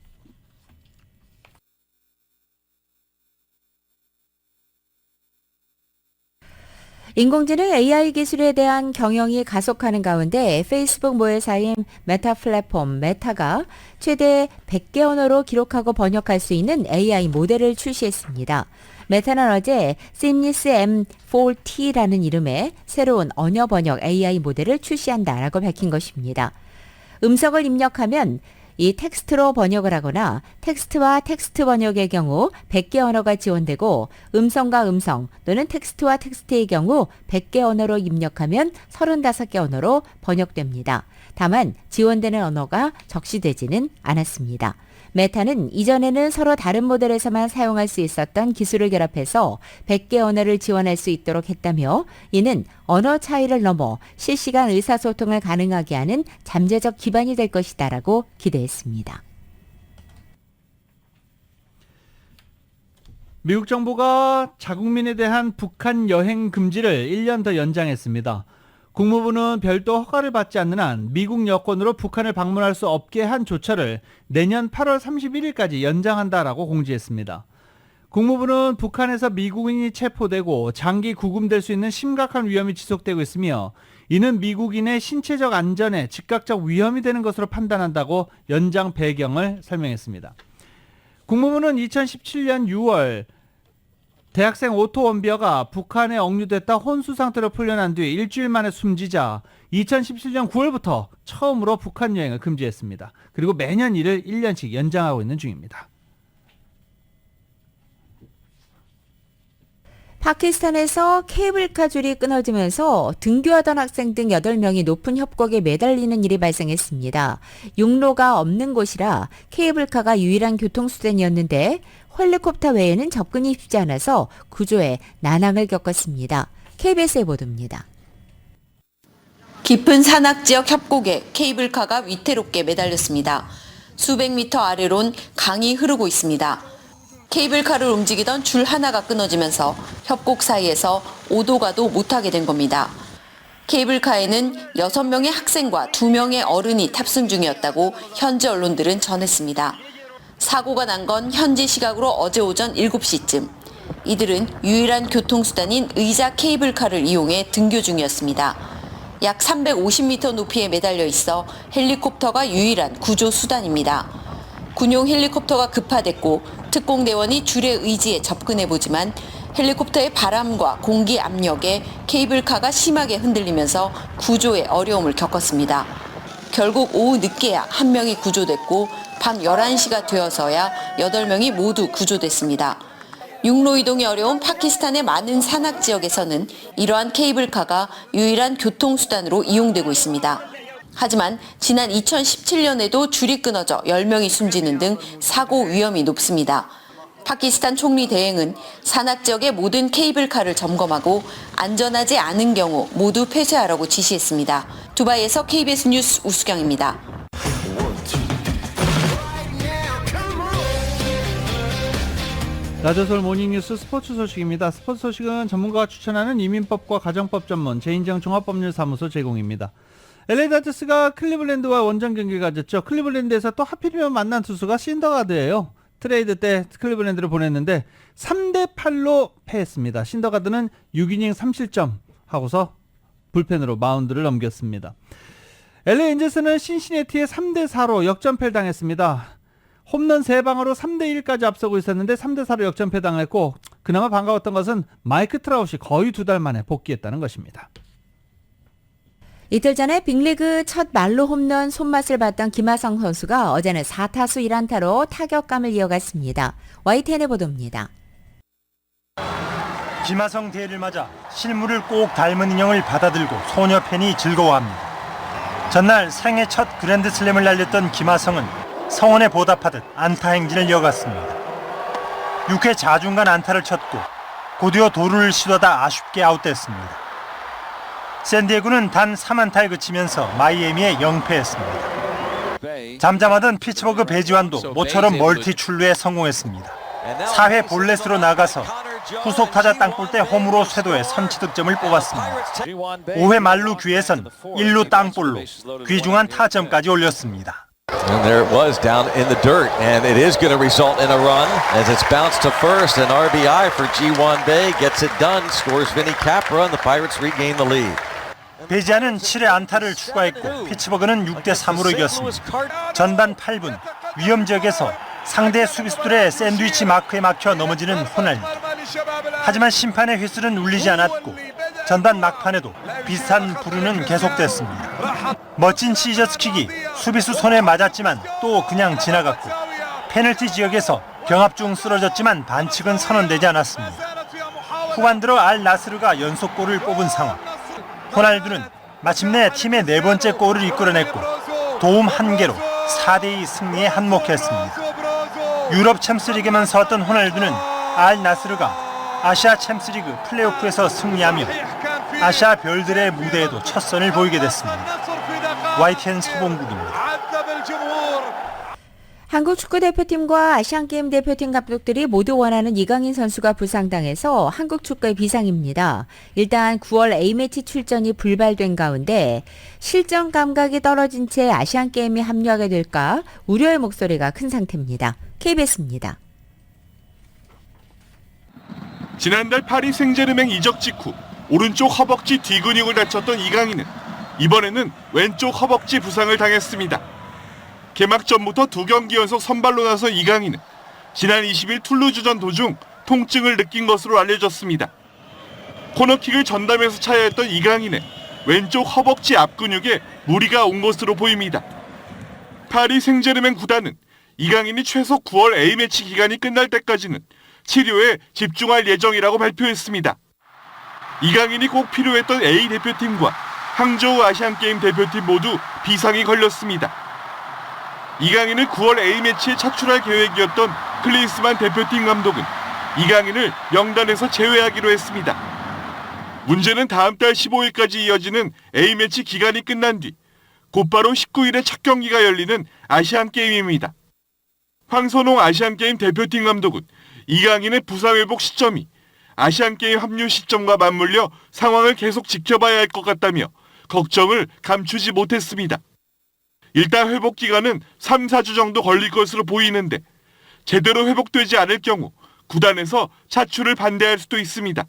Speaker 3: 인공지능 AI 기술에 대한 경영이 가속하는 가운데 페이스북 모회사인 메타 플랫폼 메타가 최대 100개 언어로 기록하고 번역할 수 있는 AI 모델을 출시했습니다. 메타는 어제 Seamless M4T라는 이름의 새로운 언어 번역 AI 모델을 출시한다라고 밝힌 것입니다. 음성을 입력하면 이 텍스트로 번역을 하거나 텍스트와 텍스트 번역의 경우 100개 언어가 지원되고 음성과 음성 또는 텍스트와 텍스트의 경우 100개 언어로 입력하면 35개 언어로 번역됩니다. 다만 지원되는 언어가 적시되지는 않았습니다. 메타는 이전에는 서로 다른 모델에서만 사용할 수 있었던 기술을 결합해서 100개 언어를 지원할 수 있도록 했다며 이는 언어 차이를 넘어 실시간 의사소통을 가능하게 하는 잠재적 기반이 될 것이다라고 기대했습니다.
Speaker 2: 미국 정부가 자국민에 대한 북한 여행 금지를 1년 더 연장했습니다. 국무부는 별도 허가를 받지 않는 한 미국 여권으로 북한을 방문할 수 없게 한 조처를 내년 8월 31일까지 연장한다라고 공지했습니다. 국무부는 북한에서 미국인이 체포되고 장기 구금될 수 있는 심각한 위험이 지속되고 있으며 이는 미국인의 신체적 안전에 즉각적 위험이 되는 것으로 판단한다고 연장 배경을 설명했습니다. 국무부는 2017년 6월 대학생 오토 원비어가 북한에 억류됐다 혼수 상태로 풀려난 뒤 일주일 만에 숨지자 2017년 9월부터 처음으로 북한 여행을 금지했습니다. 그리고 매년 이를 1년씩 연장하고 있는 중입니다.
Speaker 3: 파키스탄에서 케이블카 줄이 끊어지면서 등교하던 학생 등 8명이 높은 협곡에 매달리는 일이 발생했습니다. 육로가 없는 곳이라 케이블카가 유일한 교통수단이었는데 헬리콥터 외에는 접근이 쉽지 않아서 구조에 난항을 겪었습니다. KBS의 보도입니다.
Speaker 16: 깊은 산악지역 협곡에 케이블카가 위태롭게 매달렸습니다. 수백 미터 아래론 강이 흐르고 있습니다. 케이블카를 움직이던 줄 하나가 끊어지면서 협곡 사이에서 오도가도 못하게 된 겁니다. 케이블카에는 6명의 학생과 2명의 어른이 탑승 중이었다고 현지 언론들은 전했습니다. 사고가 난 건 현지 시각으로 어제 오전 7시쯤. 이들은 유일한 교통수단인 의자 케이블카를 이용해 등교 중이었습니다. 약 350m 높이에 매달려 있어 헬리콥터가 유일한 구조 수단입니다. 군용 헬리콥터가 급파됐고 특공대원이 줄의 의지에 접근해보지만 헬리콥터의 바람과 공기 압력에 케이블카가 심하게 흔들리면서 구조에 어려움을 겪었습니다. 결국 오후 늦게야 1명이 구조됐고 밤 11시가 되어서야 8명이 모두 구조됐습니다. 육로 이동이 어려운 파키스탄의 많은 산악 지역에서는 이러한 케이블카가 유일한 교통수단으로 이용되고 있습니다. 하지만 지난 2017년에도 줄이 끊어져 10명이 숨지는 등 사고 위험이 높습니다. 파키스탄 총리 대행은 산악 지역의 모든 케이블카를 점검하고 안전하지 않은 경우 모두 폐쇄하라고 지시했습니다. 두바이에서 KBS 뉴스 우수경입니다.
Speaker 2: 라디오서울 모닝뉴스 스포츠 소식입니다. 스포츠 소식은 전문가가 추천하는 이민법과 가정법 전문 제인정 종합법률사무소 제공입니다. LA 다저스가 클리블랜드와 원정 경기를 가졌죠. 클리블랜드에서 또 하필이면 만난 투수가 신더가드예요. 트레이드 때 클리블랜드를 보냈는데 3대8로 패했습니다. 신더가드는 6이닝 3실점 하고서 불펜으로 마운드를 넘겼습니다. LA 엔젤스는 신시내티에 3대4로 역전패를 당했습니다. 홈런 3방으로 3대1까지 앞서고 있었는데 3대4로 역전패 당했고, 그나마 반가웠던 것은 마이크 트라웃이 거의 2달 만에 복귀했다는 것입니다.
Speaker 3: 이틀 전에 빅리그 첫 말로 홈런 손맛을 봤던 김하성 선수가 어제는 4타수 1안타로 타격감을 이어갔습니다. YTN의 보도입니다.
Speaker 17: 김하성 대회를 맞아 실물을 꼭 닮은 인형을 받아들고 소녀 팬이 즐거워합니다. 전날 생애 첫 그랜드슬램을 날렸던 김하성은 성원에 보답하듯 안타 행진을 이어갔습니다. 6회 좌중간 안타를 쳤고 곧이어 도루를 시도하다 아쉽게 아웃됐습니다. 샌디에고는 단 3안타에 그치면서 마이애미에 0패했습니다. 잠잠하던 피츠버그 배지환도 모처럼 멀티 출루에 성공했습니다. 4회 볼넷으로 나가서 후속 타자 땅볼때 홈으로 쇄도해 선취득점을 뽑았습니다. 5회 말루 귀에선 1루 땅볼로 귀중한 타점까지 올렸습니다.
Speaker 18: And there it was down in the dirt, and it is going to result in a run as it's bounced to first. An RBI for Ji-Won Bae gets it done, scores Vinny Capra, and the Pirates regain the lead.
Speaker 17: 배지아는 7회 안타를 추가했고 피츠버그는 6대3으로 이겼습니다. 전반 8분 위험 지역에서 상대 수비수들의 샌드위치 마크에 막혀 넘어지는 호날두. 하지만 심판의 휘슬은 울리지 않았고 전반 막판에도 비슷한 불운은 계속됐습니다. 멋진 시저스킥이 수비수 손에 맞았지만 또 그냥 지나갔고, 페널티 지역에서 병합 중 쓰러졌지만 반칙은 선언되지 않았습니다. 후반 들어 알 나스르가 연속골을 뽑은 상황. 호날두는 마침내 팀의 4번째 골을 이끌어냈고 도움 1개로 4대2 승리에 한몫했습니다. 유럽 챔스리그에만 서왔던 호날두는 알 나스르가 아시아 챔스리그 플레이오프에서 승리하며 아시아 별들의 무대에도 첫 선을 보이게 됐습니다. YTN 서봉국입니다.
Speaker 3: 한국 축구대표팀과 아시안게임 대표팀 감독들이 모두 원하는 이강인 선수가 부상당해서 한국 축구의 비상입니다. 일단 9월 A매치 출전이 불발된 가운데 실전 감각이 떨어진 채 아시안게임에 합류하게 될까 우려의 목소리가 큰 상태입니다. KBS입니다.
Speaker 19: 지난달 파리 생제르맹 이적 직후 오른쪽 허벅지 뒤근육을 다쳤던 이강인은 이번에는 왼쪽 허벅지 부상을 당했습니다. 개막 전부터 2경기 연속 선발로 나선 이강인은 지난 20일 툴루즈전 도중 통증을 느낀 것으로 알려졌습니다. 코너킥을 전담해서 차야했던 이강인은 왼쪽 허벅지 앞근육에 무리가 온 것으로 보입니다. 파리 생제르맹 구단은 이강인이 최소 9월 A매치 기간이 끝날 때까지는 치료에 집중할 예정이라고 발표했습니다. 이강인이 꼭 필요했던 A 대표팀과 항저우 아시안게임 대표팀 모두 비상이 걸렸습니다. 이강인을 9월 A매치에 차출할 계획이었던 클린스만 대표팀 감독은 이강인을 명단에서 제외하기로 했습니다. 문제는 다음 달 15일까지 이어지는 A매치 기간이 끝난 뒤 곧바로 19일에 첫 경기가 열리는 아시안게임입니다. 황선홍 아시안게임 대표팀 감독은 이강인의 부상 회복 시점이 아시안게임 합류 시점과 맞물려 상황을 계속 지켜봐야 할 것 같다며 걱정을 감추지 못했습니다. 일단 회복 기간은 3, 4주 정도 걸릴 것으로 보이는데 제대로 회복되지 않을 경우 구단에서 차출을 반대할 수도 있습니다.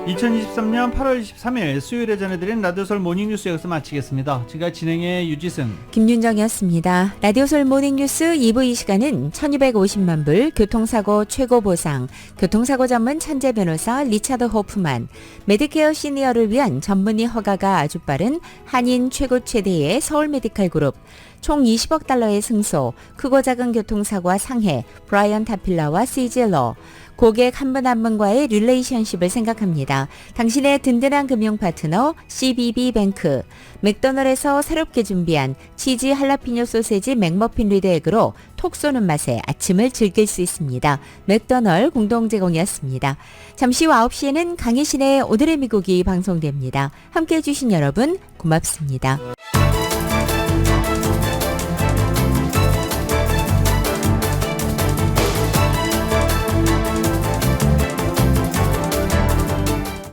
Speaker 2: 2023년 8월 23일 수요일에 전해드린 라디오솔 모닝뉴스 여기서 마치겠습니다. 지금까지 진행의 유지승,
Speaker 3: 김윤정이었습니다. 라디오솔 모닝뉴스 2부 이 시간은 1250만 불 교통사고 최고 보상, 교통사고 전문 천재 변호사 리차드 호프만, 메디케어 시니어를 위한 전문의 허가가 아주 빠른 한인 최고 최대의 서울 메디칼 그룹, 총 20억 달러의 승소, 크고 작은 교통사고와 상해, 브라이언 타필라와 CJ러, 고객 한 분 한 분과의 릴레이션십을 생각합니다. 당신의 든든한 금융 파트너 CBB뱅크, 맥도널드에서 새롭게 준비한 치즈 할라피뇨 소세지 맥머핀 리드액으로 톡 쏘는 맛에 아침을 즐길 수 있습니다. 맥도널드 공동 제공이었습니다. 잠시 후 9시에는 강희신의 오늘의 미국이 방송됩니다. 함께해 주신 여러분 고맙습니다.